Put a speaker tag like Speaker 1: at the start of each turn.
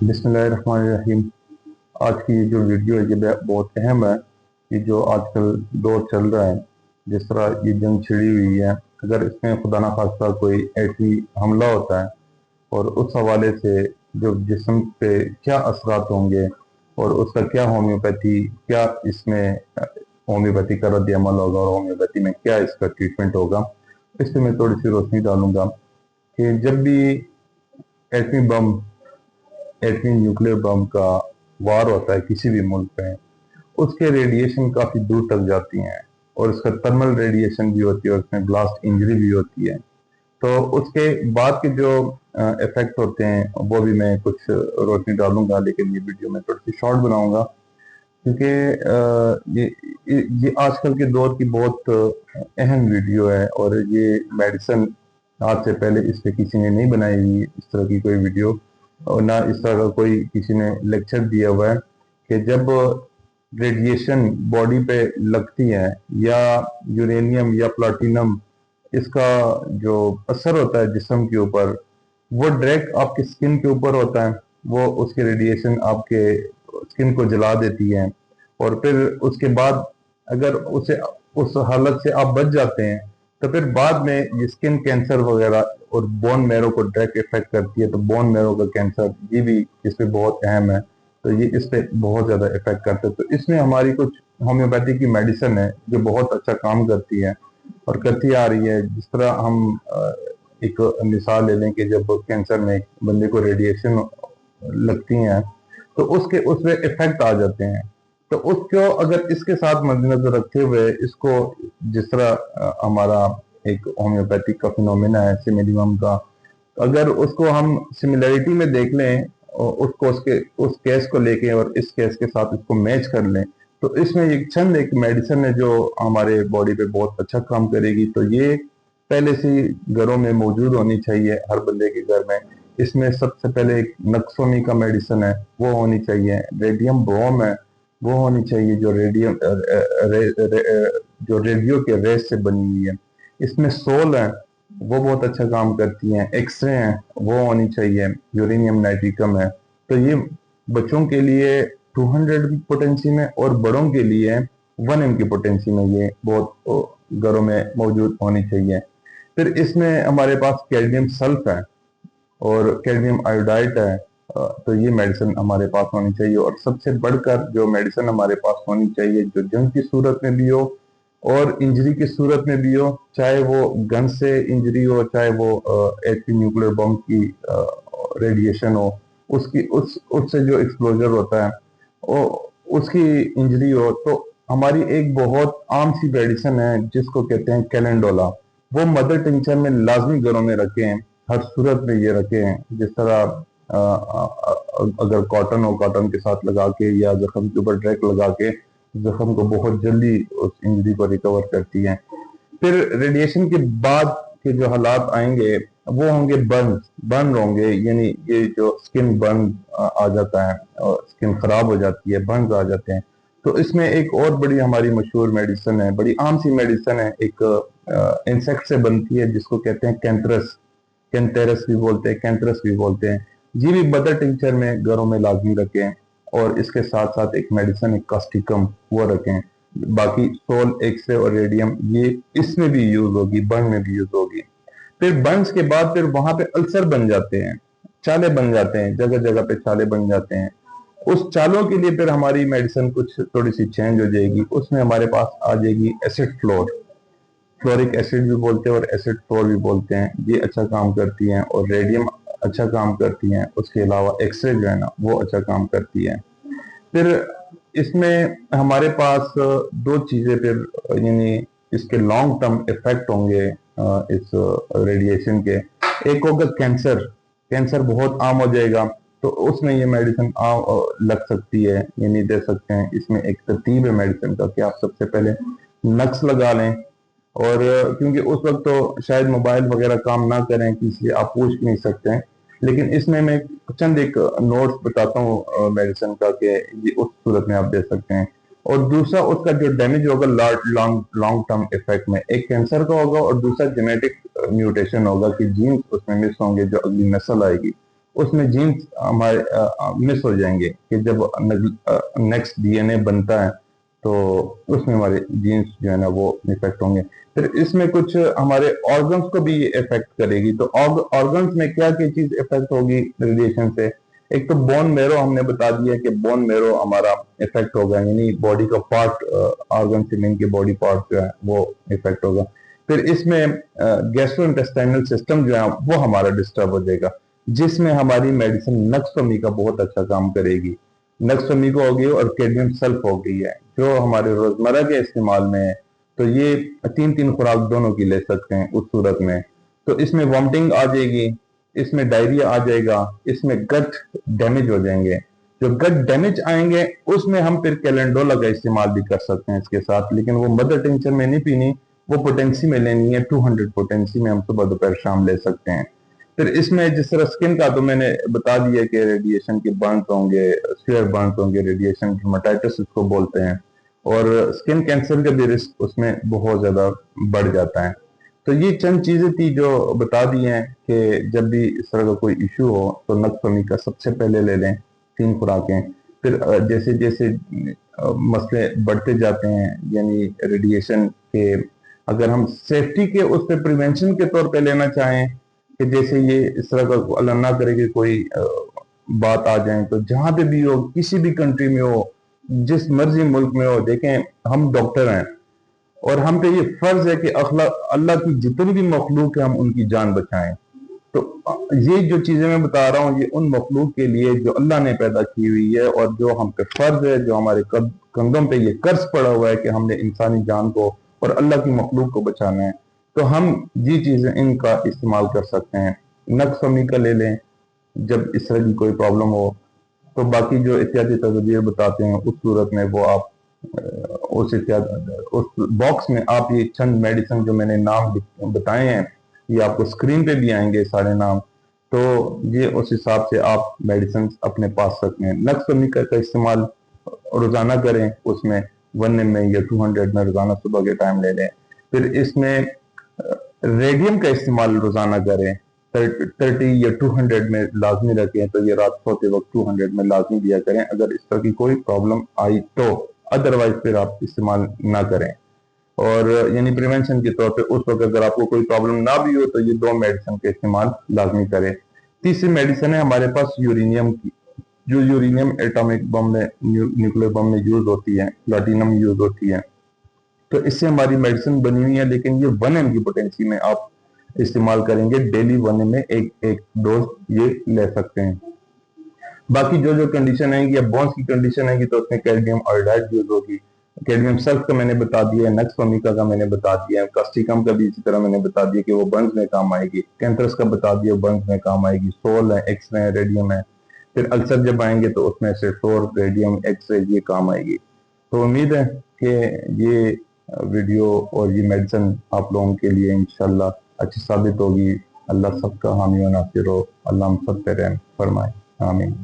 Speaker 1: बिस्मिल्लाहिर्रहमानिर्रहीम। आज की ये जो वीडियो है ये बहुत अहम है कि जो आजकल दौर चल रहा है, जिस तरह ये जंग छिड़ी हुई है, अगर इसमें खुदा ना खास्ता कोई ऐसी हमला होता है और उस हवाले से जो जिस्म पे क्या असरात होंगे और उसका क्या होम्योपैथी क्या इसमें होम्योपैथी का रद्द अमल होगा और होम्योपैथी में क्या इसका ट्रीटमेंट होगा, इस पर मैं थोड़ी सी रोशनी डालूंगा कि जब भी एटमी बम एटमी न्यूक्लियर बम का वार होता है किसी भी मुल्क में, उसके रेडिएशन काफ़ी दूर तक जाती हैं और उसका थर्मल रेडिएशन भी होती है और उसमें ब्लास्ट इंजरी भी होती है। तो उसके बाद के जो इफेक्ट होते हैं वो भी मैं कुछ रोशनी डालूंगा, लेकिन ये वीडियो मैं थोड़ी सी शॉर्ट बनाऊंगा क्योंकि ये आजकल के दौर की बहुत अहम वीडियो है और ये मेडिसिन आज से पहले इस पे किसी ने नहीं बनाई हुई इस तरह की कोई वीडियो, और ना इस तरह का कोई किसी ने लेक्चर दिया हुआ है कि जब रेडिएशन बॉडी पे लगती है या यूरेनियम या प्लाटिनम, इसका जो असर होता है जिस्म के ऊपर वो डायरेक्ट आपके स्किन के ऊपर होता है। वो उसके रेडिएशन आपके स्किन को जला देती है और फिर उसके बाद अगर उस हालत से आप बच जाते हैं तो फिर बाद में ये स्किन कैंसर वगैरह और बोन मैरो को डायरेक्ट इफेक्ट करती है। तो बोन मैरो का कैंसर ये भी इस पे बहुत अहम है, तो ये इस पे बहुत ज़्यादा इफेक्ट करता है। तो इसमें हमारी कुछ होम्योपैथी की मेडिसिन है जो बहुत अच्छा काम करती है और करती आ रही है। जिस तरह हम एक मिसाल ले लें कि जब कैंसर में बंदे को रेडिएशन लगती हैं तो उसमें इफेक्ट आ जाते हैं। तो उसको अगर इसके साथ मद्देनजर रखते हुए इसको जिस तरह हमारा एक होम्योपैथिक का फिनोमेना है सिमिलियम का, अगर उसको हम सिमिलरिटी में देख लें और उसको उस केस को लेके और इस केस के साथ इसको मैच कर लें तो इसमें एक मेडिसिन है जो हमारे बॉडी पे बहुत अच्छा काम करेगी। तो ये पहले से ही घरों में मौजूद होनी चाहिए, हर बंदे के घर में। इसमें सबसे पहले एक नक्सोमी का मेडिसिन है वो होनी चाहिए, रेडियम ब्रोम है वो होनी चाहिए जो जो रेडियो के रेस से बनी हुई है। इसमें सोल है वो बहुत अच्छा काम करती हैं, एक्सरे हैं वो होनी चाहिए, यूरेनियम नाइट्रिकम है। तो ये बच्चों के लिए 200 की पोटेंसी में और बड़ों के लिए 1 M की पोटेंसी में ये बहुत घरों में मौजूद होनी चाहिए। फिर इसमें हमारे पास कैल्शियम सल्फ है और कैल्शियम आयोडाइड है। तो ये मेडिसिन हमारे पास होनी चाहिए और सबसे बढ़कर जो मेडिसिन हमारे पास होनी चाहिए जो जंग की सूरत में भी हो और इंजरी की सूरत में भी हो, चाहे वो गन से इंजरी हो चाहे वो एटमी न्यूक्लियर बम की रेडिएशन हो, उससे जो एक्सप्लोजर होता है वो उसकी इंजरी हो, तो हमारी एक बहुत आम सी मेडिसिन है जिसको कहते हैं कैलेंडोला। वो मदर टिंचर में लाजमी घरों में रखें, हर सूरत में ये रखें। जिस तरह अगर कॉटन हो कॉटन के साथ लगा के या जख्म के ऊपर डायरेक्ट लगा के जख्म को बहुत जल्दी उस इंजरी को रिकवर करती है। फिर रेडिएशन के बाद के जो हालात आएंगे वो होंगे बर्न होंगे, यानी ये जो स्किन बर्न आ जाता है और स्किन खराब हो जाती है, बर्न आ जाते हैं। तो इसमें एक और बड़ी हमारी मशहूर मेडिसिन है, बड़ी आम सी मेडिसिन है, एक इंसेक्ट से बनती है जिसको कहते हैं कैंथरस, कैंथेरस भी बोलते हैं, कैंथरस भी बोलते हैं। ये भी मदर टिंचर में घरों में लाजमी रखें और इसके साथ साथ एक मेडिसिन एक कास्टिकम वो रखें। बाकी सोल, एक्सरे और रेडियम ये इसमें भी यूज होगी, बर्न में भी यूज होगी। फिर बर्न्स के बाद फिर वहां पे अल्सर बन जाते हैं, चाले बन जाते हैं, जगह जगह पे चाले बन जाते हैं। उस चालों के लिए फिर हमारी मेडिसिन कुछ थोड़ी सी चेंज हो जाएगी। उसमें हमारे पास आ जाएगी एसिड फ्लोर, फ्लोरिक एसिड भी बोलते हैं और एसिड फ्लोर भी बोलते हैं, ये अच्छा काम करती हैं और रेडियम अच्छा काम करती हैं। उसके अलावा एक्सरे जो है ना वो अच्छा काम करती है। फिर इसमें हमारे पास दो चीजें फिर यानी इसके लॉन्ग टर्म इफेक्ट होंगे इस रेडिएशन के। एक होगा कैंसर, कैंसर बहुत आम हो जाएगा तो उसमें ये मेडिसिन लग सकती है, यानी दे सकते हैं। इसमें एक तरतीब है मेडिसिन का कि आप सबसे पहले नक्स लगा लें और क्योंकि उस वक्त तो शायद मोबाइल वगैरह काम ना करें इसलिए आप पूछ नहीं सकते हैं, लेकिन इसमें मैं चंद एक नोट्स बताता हूँ मेडिसिन का कि ये उस सूरत में आप दे सकते हैं। और दूसरा उसका जो डैमेज होगा लॉन्ग टर्म इफेक्ट में, एक कैंसर का होगा और दूसरा जेनेटिक म्यूटेशन होगा कि जीन्स उसमें मिस होंगे जो अगली नस्ल आएगी उसमें जीन्स हमारे मिस हो जाएंगे कि जब नेक्स्ट डीएनए बनता है तो उसमें हमारे जीन्स जो है ना वो इफेक्ट होंगे। फिर इसमें कुछ हमारे ऑर्गन्स को भी ये इफेक्ट करेगी। तो ऑर्गन्स में क्या क्या चीज इफेक्ट होगी रेडिएशन से? एक तो बोन मेरो हमने बता दिया कि बोन मेरो हमारा इफेक्ट होगा, यानी बॉडी का पार्ट, ऑर्गन से मिल के बॉडी पार्ट जो है वो इफेक्ट होगा। फिर इसमें गैस्ट्रो इंटेस्टाइनल सिस्टम जो है वो हमारा डिस्टर्ब हो जाएगा, जिसमें हमारी मेडिसिन नक्सफमी का बहुत अच्छा काम करेगी। नक्सफमी को हो गई और कैडमियम सल्फ हो गई है जो हमारे रोजमर्रा के इस्तेमाल में है। तो ये 3-3 खुराक दोनों की ले सकते हैं उस सूरत में। तो इसमें वॉमिटिंग आ जाएगी, इसमें डायरिया आ जाएगा, इसमें गट डैमेज हो जाएंगे। जो गट डैमेज आएंगे उसमें हम फिर कैलेंडोला का इस्तेमाल भी कर सकते हैं इसके साथ, लेकिन वो मदर टिंचर में नहीं पीनी, वो पोटेंसी में लेनी है। 200 पोटेंसी में हम सुबह दोपहर शाम ले सकते हैं। फिर इसमें जिस तरह स्किन का तो मैंने बता दिया कि रेडिएशन के बर्न्स होंगे, स्फीयर बर्न्स होंगे, रेडिएशन डर्मेटाइटिस उसको बोलते हैं, और स्किन कैंसर का भी रिस्क उसमें बहुत ज्यादा बढ़ जाता है। तो ये चंद चीजें थी जो बता दी हैं कि जब भी इस तरह का कोई इशू हो तो नक्सफमी का सबसे पहले ले लें 3 खुराकें। फिर जैसे जैसे मसले बढ़ते जाते हैं, यानी रेडिएशन के, अगर हम सेफ्टी के उस पर प्रिवेंशन के तौर पे लेना चाहें कि जैसे ये इस तरह का अल्लाह ना करे कि कोई बात आ जाए, तो जहां पे भी हो, किसी भी कंट्री में हो, जिस मर्जी मुल्क में हो, देखें हम डॉक्टर हैं और हम पे ये फर्ज है कि अल्लाह की जितनी भी मखलूक है हम उनकी जान बचाएं। तो ये जो चीजें मैं बता रहा हूँ ये उन मखलूक के लिए जो अल्लाह ने पैदा की हुई है, और जो हम पे फर्ज है, जो हमारे कंधों पे ये कर्ज पड़ा हुआ है कि हमने इंसानी जान को और अल्लाह की मखलूक को बचाना है। तो हम ये चीजें इनका इस्तेमाल कर सकते हैं। नक्सफमी का ले लें जब इस तरह की कोई प्रॉब्लम हो। तो बाकी जो एहतियाती तदबीर बताते हैं उस सूरत में वो आप उस बॉक्स में आप ये चंद मेडिसिन जो मैंने नाम बताए हैं ये आपको स्क्रीन पे भी आएंगे सारे नाम। तो ये उस हिसाब से आप मेडिसिन अपने पास रखते हैं। नक्सफमी का इस्तेमाल रोजाना करें, उसमें 1 में या 200 में रोजाना सुबह के टाइम ले लें। फिर इसमें रेडियम का इस्तेमाल रोजाना करें, 30 या 200 में लाजमी रखें। तो ये रात सोते वक्त 200 में लाजमी दिया करें अगर इस तरह की कोई प्रॉब्लम आई तो, अदरवाइज फिर आप इस्तेमाल ना करें। और यानी प्रिवेंशन के तौर पे उस वक्त अगर आपको कोई प्रॉब्लम ना भी हो तो ये 2 मेडिसिन का इस्तेमाल लाजमी करें। तीसरी मेडिसिन है हमारे पास यूरेनियम की, जो यूरेनियम एटॉमिक बम में, न्यूक्लियर बम में यूज होती है, प्लैटिनम यूज होती है। तो इससे हमारी मेडिसिन बनी हुई है, लेकिन ये 1 mg की पोटेंसी में आप इस्तेमाल करेंगे। डेली 1 mg में एक डोज ये ले सकते हैं। बाकी जो जो कंडीशन आएगी या बोन्स की कंडीशन आएगी तो उसमें कैल्शियम आयोडाइड यूज होगी। कैडमियम सल्फ का मैंने बता दिया है, नक्सफमिका का मैंने बता दिया है, कास्टिकम का भी इसी तरह मैंने बता दिया कि वो बर्न्स में काम आएगी। कैंथरस का बता दिया बर्न्स में काम आएगी। सोल है, एक्सरे है, रेडियम है। फिर अल्सर जब आएंगे तो उसमें से सोर, रेडियम, एक्सरे ये काम आएगी। तो उम्मीद है कि ये वीडियो और ये मेडिसिन आप लोगों के लिए इंशाल्लाह अच्छी साबित होगी। अल्लाह सबका हामी व नासिर हो। अल्लाह हम सब पे रहम फरमाए। आमीन।